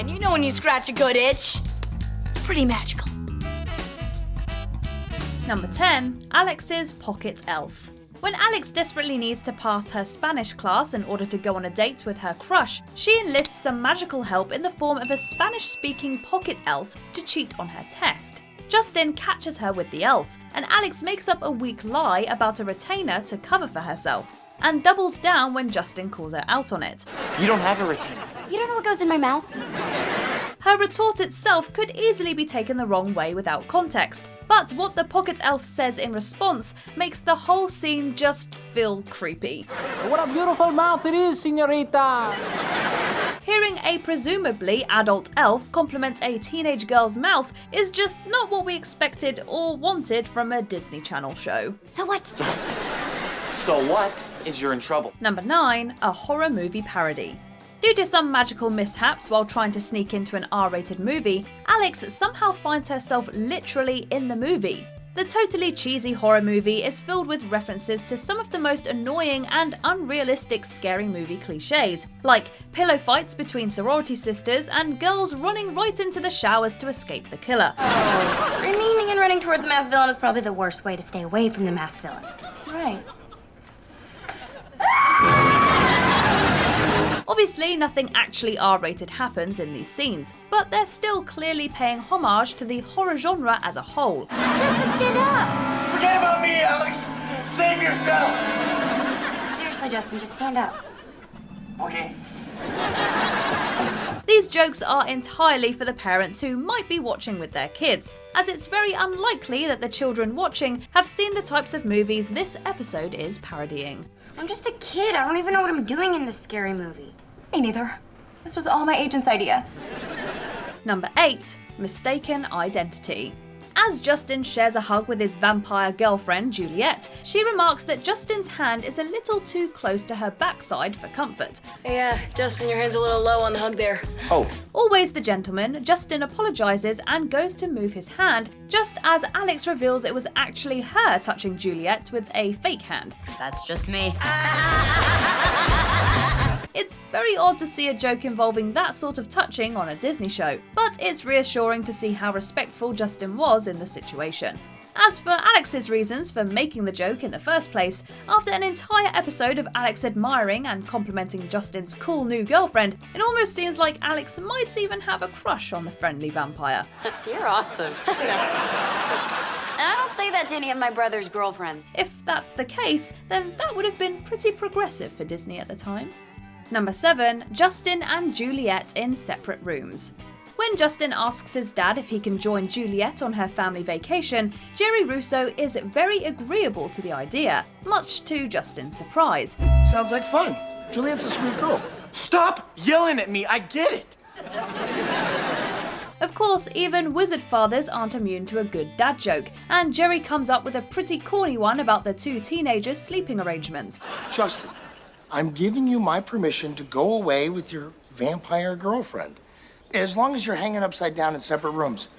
on, you know when you scratch a good itch. It's pretty magical. Number 10. Alex's Pocket Elf. When Alex desperately needs to pass her Spanish class in order to go on a date with her crush, she enlists some magical help in the form of a Spanish-speaking pocket elf to cheat on her test. Justin catches her with the elf, and Alex makes up a weak lie about a retainer to cover for herself, and doubles down when Justin calls her out on it. You don't have a retainer. You don't know what goes in my mouth? Her retort itself could easily be taken the wrong way without context, but what the pocket elf says in response makes the whole scene just feel creepy. What a beautiful mouth it is, señorita! Hearing a presumably adult elf compliment a teenage girl's mouth is just not what we expected or wanted from a Disney Channel show. So what? So what is you're in trouble? Number 9. A horror movie parody. Due to some magical mishaps while trying to sneak into an R-rated movie, Alex somehow finds herself literally in the movie. The totally cheesy horror movie is filled with references to some of the most annoying and unrealistic scary movie cliches, like pillow fights between sorority sisters and girls running right into the showers to escape the killer. Screaming and running towards the masked villain is probably the worst way to stay away from the masked villain. Right. Obviously, nothing actually R-rated happens in these scenes, but they're still clearly paying homage to the horror genre as a whole. Justin, stand up! Forget about me, Alex! Save yourself! Seriously, Justin, just stand up. Okay. These jokes are entirely for the parents who might be watching with their kids, as it's very unlikely that the children watching have seen the types of movies this episode is parodying. I'm just a kid. I don't even know what I'm doing in this scary movie. Me neither. This was all my agent's idea. Number 8. Mistaken Identity. As Justin shares a hug with his vampire girlfriend, Juliet, she remarks that Justin's hand is a little too close to her backside for comfort. Yeah, Justin, your hand's a little low on the hug there. Oh. Always the gentleman, Justin apologizes and goes to move his hand, just as Alex reveals it was actually her touching Juliet with a fake hand. That's just me. It's very odd to see a joke involving that sort of touching on a Disney show, but it's reassuring to see how respectful Justin was in the situation. As for Alex's reasons for making the joke in the first place, after an entire episode of Alex admiring and complimenting Justin's cool new girlfriend, it almost seems like Alex might even have a crush on the friendly vampire. You're awesome. And I don't say that to any of my brother's girlfriends. If that's the case, then that would have been pretty progressive for Disney at the time. Number 7. Justin and Juliet in separate rooms. When Justin asks his dad if he can join Juliet on her family vacation, Jerry Russo is very agreeable to the idea, much to Justin's surprise. Sounds like fun. Juliet's a sweet girl. Stop yelling at me, I get it! Of course, even wizard fathers aren't immune to a good dad joke, and Jerry comes up with a pretty corny one about the two teenagers' sleeping arrangements. Justin, I'm giving you my permission to go away with your vampire girlfriend. As long as you're hanging upside down in separate rooms.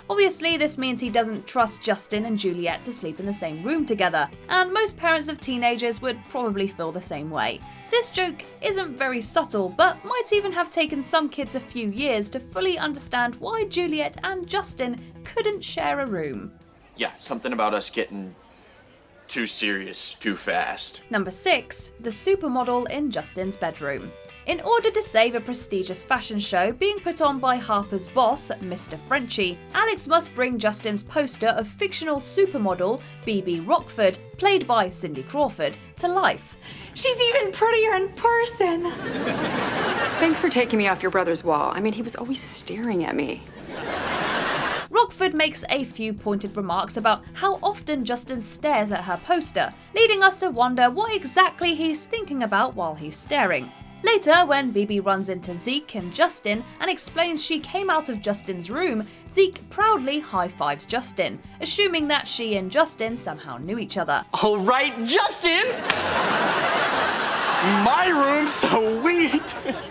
Obviously, this means he doesn't trust Justin and Juliet to sleep in the same room together, and most parents of teenagers would probably feel the same way. This joke isn't very subtle, but might even have taken some kids a few years to fully understand why Juliet and Justin couldn't share a room. Yeah, something about us getting too serious too fast. Number 6. The supermodel in Justin's bedroom. In order to save a prestigious fashion show being put on by Harper's boss, Mr. Frenchie, Alex must bring Justin's poster of fictional supermodel B.B. Rockford, played by Cindy Crawford, to life. She's even prettier in person. Thanks for taking me off your brother's wall. I mean, he was always staring at me. Rockford makes a few pointed remarks about how often Justin stares at her poster, leading us to wonder what exactly he's thinking about while he's staring. Later, when BB runs into Zeke and Justin and explains she came out of Justin's room, Zeke proudly high-fives Justin, assuming that she and Justin somehow knew each other. All right, Justin! My room, sweet!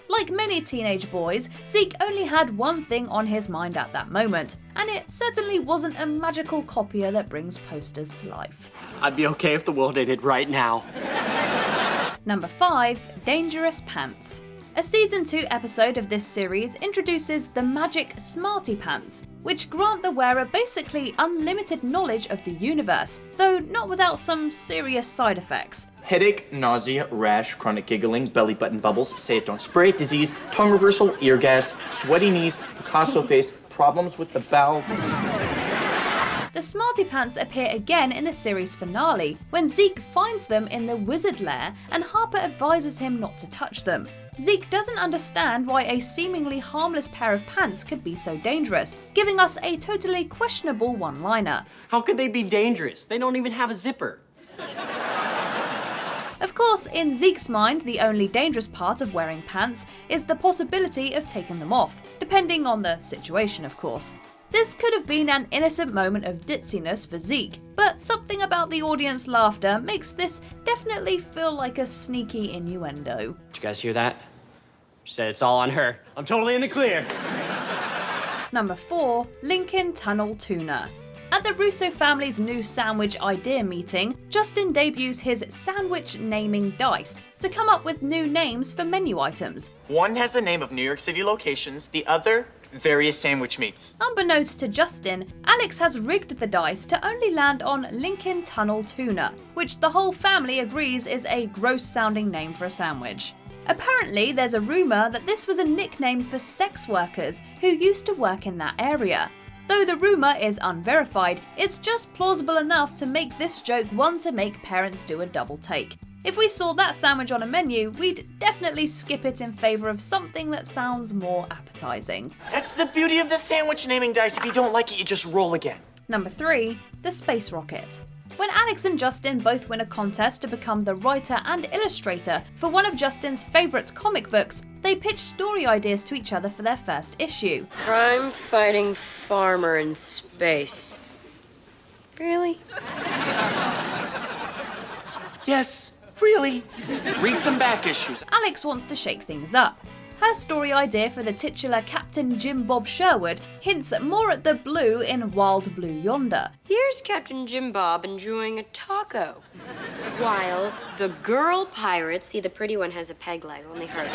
Like many teenage boys, Zeke only had one thing on his mind at that moment, and it certainly wasn't a magical copier that brings posters to life. I'd be okay if the world ended right now. Number 5. Dangerous Pants. A season 2 episode of this series introduces the magic Smarty Pants, which grant the wearer basically unlimited knowledge of the universe, though not without some serious side effects. Headache, nausea, rash, chronic giggling, belly button bubbles, say it don't spray it disease, tongue reversal, ear gas, sweaty knees, Picasso face, problems with the bowel. The Smarty Pants appear again in the series finale, when Zeke finds them in the wizard lair and Harper advises him not to touch them. Zeke doesn't understand why a seemingly harmless pair of pants could be so dangerous, giving us a totally questionable one-liner. How could they be dangerous? They don't even have a zipper. Of course, in Zeke's mind, the only dangerous part of wearing pants is the possibility of taking them off, depending on the situation, of course. This could have been an innocent moment of ditziness for Zeke, but something about the audience laughter makes this definitely feel like a sneaky innuendo. Did you guys hear that? She said it's all on her. I'm totally in the clear. Number 4. Lincoln Tunnel Tuna. At the Russo family's new sandwich idea meeting, Justin debuts his sandwich naming dice to come up with new names for menu items. One has the name of New York City locations, the other, various sandwich meats. Unbeknownst to Justin, Alex has rigged the dice to only land on Lincoln Tunnel Tuna, which the whole family agrees is a gross-sounding name for a sandwich. Apparently, there's a rumour that this was a nickname for sex workers who used to work in that area. Though the rumour is unverified, it's just plausible enough to make this joke one to make parents do a double take. If we saw that sandwich on a menu, we'd definitely skip it in favour of something that sounds more appetising. That's the beauty of the sandwich naming dice. If you don't like it, you just roll again. Number 3. The Space Rocket. When Alex and Justin both win a contest to become the writer and illustrator for one of Justin's favourite comic books, they pitch story ideas to each other for their first issue. Crime-fighting farmer in space. Really? Yes, really. Read some back issues. Alex wants to shake things up. Her story idea for the titular Captain Jim Bob Sherwood hints more at the blue in Wild Blue Yonder. Here's Captain Jim Bob enjoying a taco. While the girl pirates, see the pretty one has a peg leg, only her,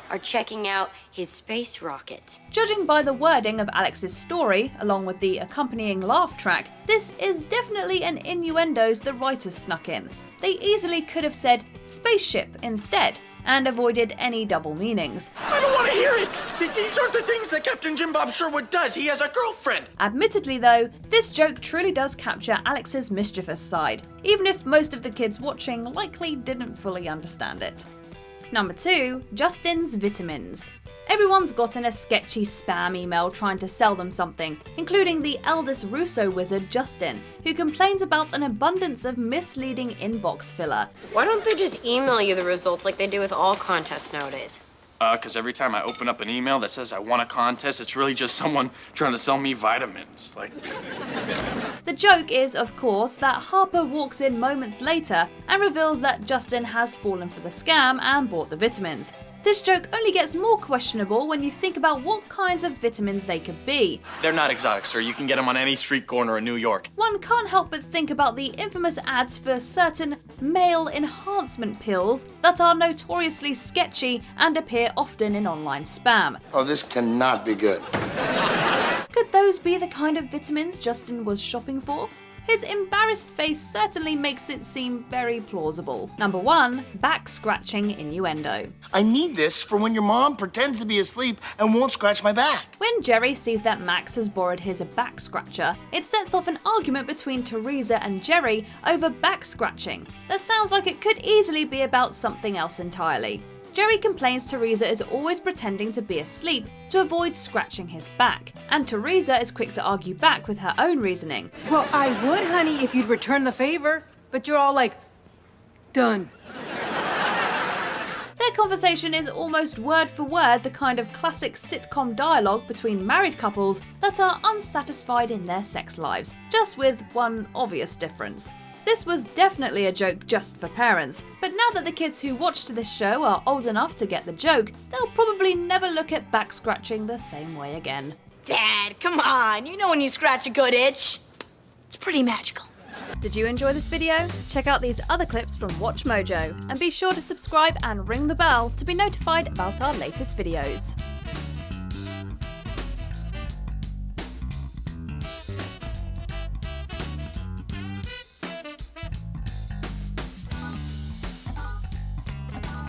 are checking out his space rocket. Judging by the wording of Alex's story, along with the accompanying laugh track, this is definitely an innuendos the writers snuck in. They easily could have said spaceship instead, and avoided any double meanings. I don't want to hear it. These aren't the things that Captain Jim Bob Sherwood does. He has a girlfriend. Admittedly though, this joke truly does capture Alex's mischievous side, even if most of the kids watching likely didn't fully understand it. Number 2. Justin's Vitamins. Everyone's gotten a sketchy spam email trying to sell them something, including the eldest Russo wizard Justin, who complains about an abundance of misleading inbox filler. Why don't they just email you the results like they do with all contests nowadays? Because every time I open up an email that says I won a contest, it's really just someone trying to sell me vitamins. The joke is, of course, that Harper walks in moments later and reveals that Justin has fallen for the scam and bought the vitamins. This joke only gets more questionable when you think about what kinds of vitamins they could be. They're not exotic, sir. You can get them on any street corner in New York. One can't help but think about the infamous ads for certain male enhancement pills that are notoriously sketchy and appear often in online spam. Oh, this cannot be good. Could those be the kind of vitamins Justin was shopping for? His embarrassed face certainly makes it seem very plausible. Number 1. Back scratching innuendo. I need this for when your mom pretends to be asleep and won't scratch my back. When Jerry sees that Max has borrowed his back scratcher, it sets off an argument between Teresa and Jerry over back scratching. That sounds like it could easily be about something else entirely. Jerry complains Teresa is always pretending to be asleep to avoid scratching his back, and Teresa is quick to argue back with her own reasoning. Well, I would, honey, if you'd return the favor, but you're all like, done. Their conversation is almost word for word the kind of classic sitcom dialogue between married couples that are unsatisfied in their sex lives, just with one obvious difference. This was definitely a joke just for parents, but now that the kids who watched this show are old enough to get the joke, they'll probably never look at back scratching the same way again. Dad, come on. You know when you scratch a good itch. It's pretty magical. Did you enjoy this video? Check out these other clips from WatchMojo, and be sure to subscribe and ring the bell to be notified about our latest videos.